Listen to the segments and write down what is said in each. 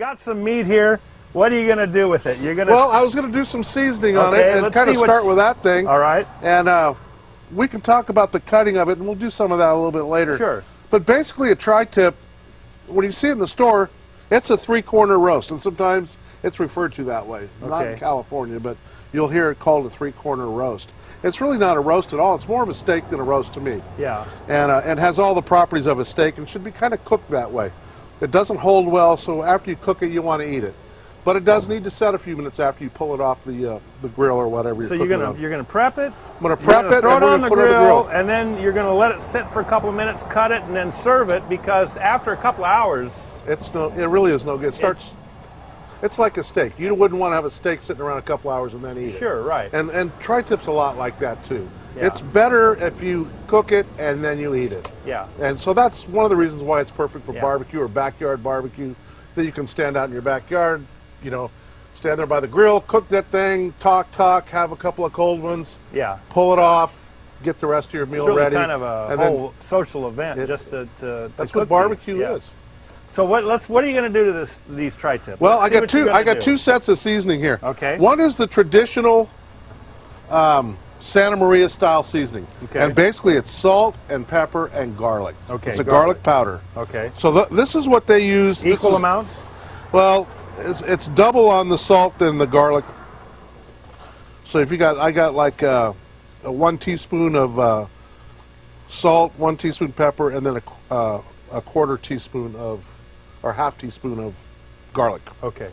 got some meat here. What are you going to do with it? You're going to. Well, I was going to do some seasoning on it and kind of start with that thing. All right. And we can talk about the cutting of it, and we'll do some of that a little bit later. Sure. But basically, a tri-tip, when you see it in the store, it's a three-corner roast, and sometimes it's referred to that way. Okay. Not in California, but you'll hear it called a three-corner roast. It's really not a roast at all. It's more of a steak than a roast to me. Yeah. And has all the properties of a steak and should be kind of cooked that way. It doesn't hold well, so after you cook it, you want to eat it. But it does need to set a few minutes after you pull it off the grill or whatever. So you're gonna prep it. I'm gonna prep it. Throw it on the grill, and then you're gonna let it sit for a couple of minutes, cut it, and then serve it. Because after a couple of hours, it really is no good. It's like a steak. You wouldn't want to have a steak sitting around a couple hours and then eat it. Sure, right. And tri-tip's a lot like that too. Yeah. It's better if you cook it and then you eat it. Yeah. And so that's one of the reasons why it's perfect for barbecue or backyard barbecue. That you can stand out in your backyard, stand there by the grill, cook that thing, talk, have a couple of cold ones. Yeah. Pull it off, get the rest of your meal ready. It's kind of a whole social event just to that's cook what barbecue is. So what are you going to do to these tri-tips? Well, I got two sets of seasoning here. Okay. One is the traditional Santa Maria style seasoning. Okay. And basically it's salt and pepper and garlic. Okay. It's a garlic powder. Okay. So this is what they use. Equal amounts? Well, it's double on the salt and the garlic. So if I got like a 1 teaspoon of salt, 1 teaspoon pepper, and then a quarter teaspoon or half teaspoon of garlic. Okay.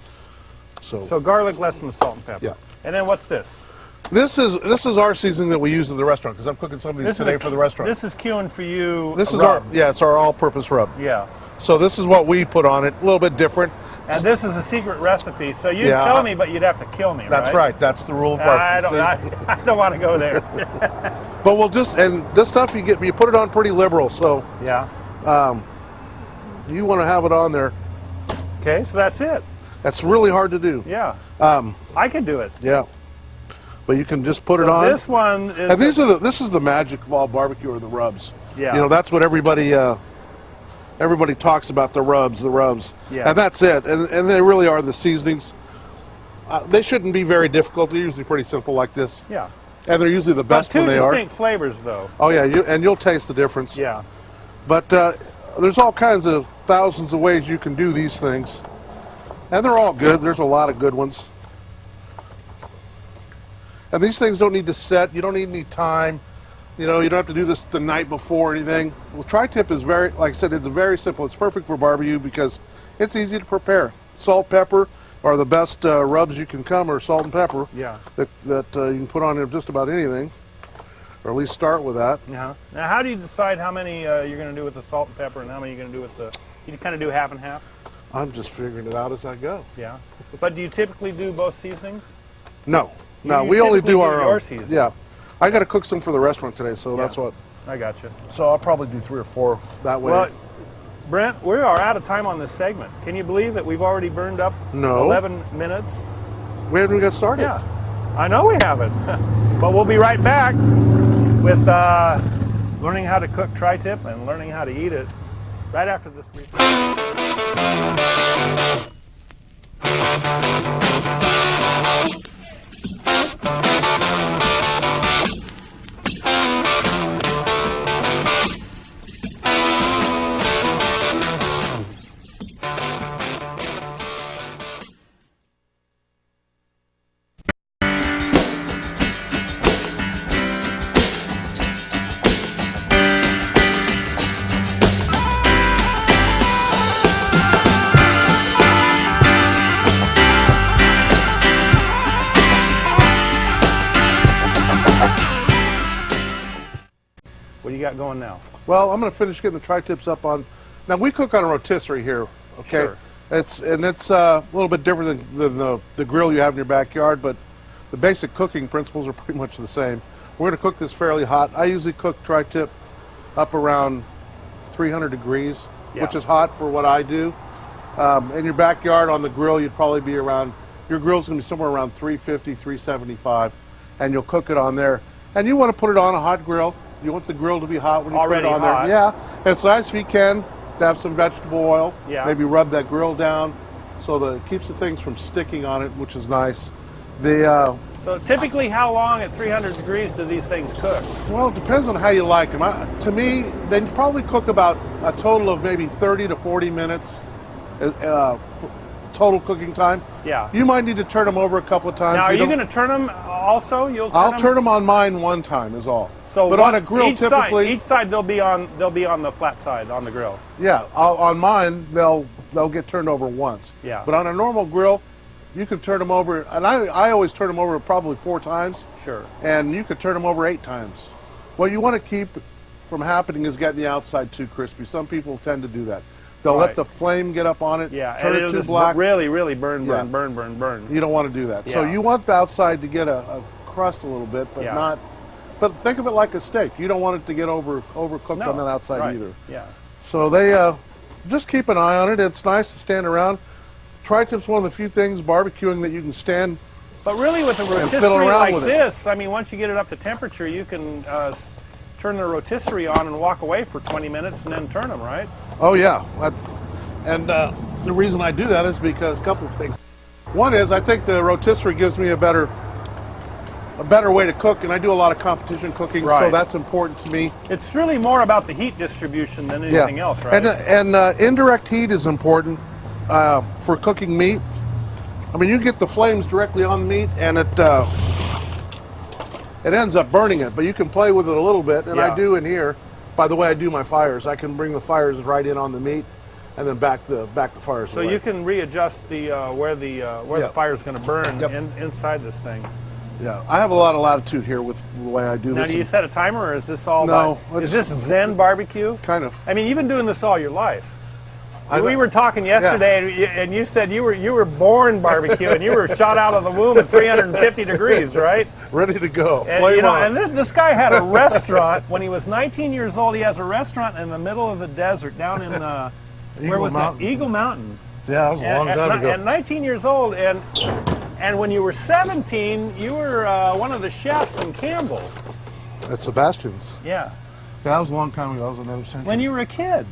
So garlic less than the salt and pepper. Yeah. And then what's this? This is our seasoning that we use in the restaurant because I'm cooking some of these today for the restaurant. This is queuing for you. This is it's our all-purpose rub. Yeah. So this is what we put on it, a little bit different. And this is a secret recipe, so you'd tell me, but you'd have to kill me, That's right. That's the rule of barbecue. I don't want to go there. But and this stuff you put it on pretty liberal, so yeah. You want to have it on there. Okay, so that's it. That's really hard to do. Yeah. I can do it. Yeah. But you can just put it on. This one is. And this is the magic of all barbecue, or the rubs. Yeah. That's what everybody talks about, the rubs. Yeah. And that's it. And they really are the seasonings. They shouldn't be very difficult. They're usually pretty simple like this. Yeah. And they're usually the best when they are. Two distinct flavors, though. Oh yeah, and you'll taste the difference. Yeah. But there's all kinds of thousands of ways you can do these things, and they're all good. There's a lot of good ones. And these things don't need to set. You don't need any time. You don't have to do this the night before or anything. Well, tri-tip is like I said, it's very simple. It's perfect for barbecue because it's easy to prepare. Salt, pepper are the best rubs you can come, or salt and pepper. Yeah. That you can put on just about anything, or at least start with that. Yeah. Now, how do you decide how many you're going to do with the salt and pepper, and how many you're going to do with the? You kind of do half and half. I'm just figuring it out as I go. Yeah. But do you typically do both seasonings? No. No, we only do our own. Seasoning. Yeah. I got to cook some for the restaurant today, so that's what. I got you. So I'll probably do 3 or 4 that way. Well, Brent, we are out of time on this segment. Can you believe that we've already burned up 11 minutes? We haven't even got started. Yeah. I know we haven't. But we'll be right back with learning how to cook tri-tip and learning how to eat it right after this brief. What do you got going now? Well, I'm going to finish getting the tri-tips up on. Now we cook on a rotisserie here, okay? Sure. It's a little bit different than the grill you have in your backyard, but the basic cooking principles are pretty much the same. We're going to cook this fairly hot. I usually cook tri-tip up around 300 degrees, which is hot for what I do. In your backyard on the grill, you'd probably be around. Your grill's going to be somewhere around 350, 375, and you'll cook it on there. And you want to put it on a hot grill. You want the grill to be hot when you put it on there. Yeah, it's nice if you can to have some vegetable oil. Yeah. Maybe rub that grill down. so it keeps the things from sticking on it, which is nice. The So typically, how long at 300 degrees do these things cook? well, it depends on how you like them. To me, they probably cook about a total of maybe 30 to 40 minutes total cooking time. Yeah. You might need to turn them over a couple of times. Now, are you going to turn them also? I'll turn them on mine one time is all. So, but on a grill, each typically, each side they'll be on the flat side on the grill. yeah, on mine they'll get turned over once. Yeah. But on a normal grill, you can turn them over, and I always turn them over probably 4 times. Sure. And you could turn them over 8 times. What you want to keep from happening is getting the outside too crispy. Some people tend to do that. They'll let the flame get up on it, Yeah, turn and it it'll too just black. really, really burn. Yeah. You You don't want to do that. So Yeah. you want the outside to get a crust a little bit, but Yeah. not. But think of it like a steak. You don't want it to get overcooked on that outside right. either. Yeah. So they just keep an eye on it. It's nice to stand around. Tri-tip's one of the few things barbecuing that you can stand. But really, with a rotisserie fiddle around like with it. this, I mean, once you get it up to temperature, you can turn the rotisserie on and walk away for 20 minutes and then turn them, right? Oh yeah, and the reason I do that is because a couple of things. One is I think the rotisserie gives me a better way to cook, and I do a lot of competition cooking, so Right. that's important to me. It's really more about the heat distribution than anything else, right? And indirect heat is important for cooking meat. I mean, you get the flames directly on the meat, and it ends up burning it. But you can play with it a little bit, and I Yeah. do in here. By the way, I do my fires. I can bring the fires right in on the meat, and then back the fires. So away. you can readjust the where the Yeah. fire is going to burn Yep. inside this thing. Yeah, I have a lot of latitude here with the way I do Now, this. do you set a timer, or is this all? No, Is this Zen barbecue? Kind of. I mean, you've been doing this all your life. I We know. were talking yesterday, and you said you were born barbecue, and you were shot out of the womb at 350 degrees, right? Ready to go. And, Flame on. and this guy had a restaurant when he was 19 years old. He has a restaurant in the middle of the desert down in where Eagle was Mountain. that? Eagle Mountain. Yeah, that was a long time ago. At 19 years old, and when you were 17, you were one of the chefs in Campbell. At Sebastian's. Yeah. That was a long time ago. That was another century. When you were a kid.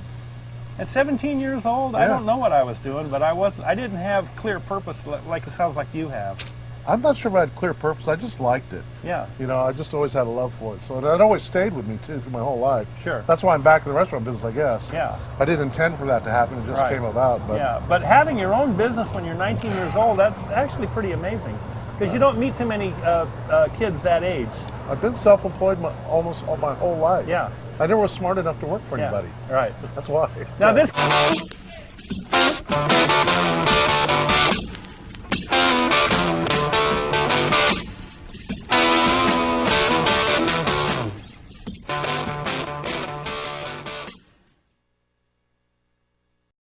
At 17 years old, I Yeah. don't know what I was doing, but I didn't have clear purpose like it sounds like you have. I'm not sure if I had clear purpose. I just liked it. Yeah. You know, I just always had a love for it. So it always stayed with me, too, through my whole life. Sure. That's why I'm back in the restaurant business, I guess. Yeah. I didn't intend for that to happen. It just Right. came about. But Yeah, but having your own business when you're 19 years old, that's actually pretty amazing. Because you don't meet too many kids that age. I've been self-employed almost all my whole life. Yeah. I never was smart enough to work for Yeah. anybody. Right. That's why. Now this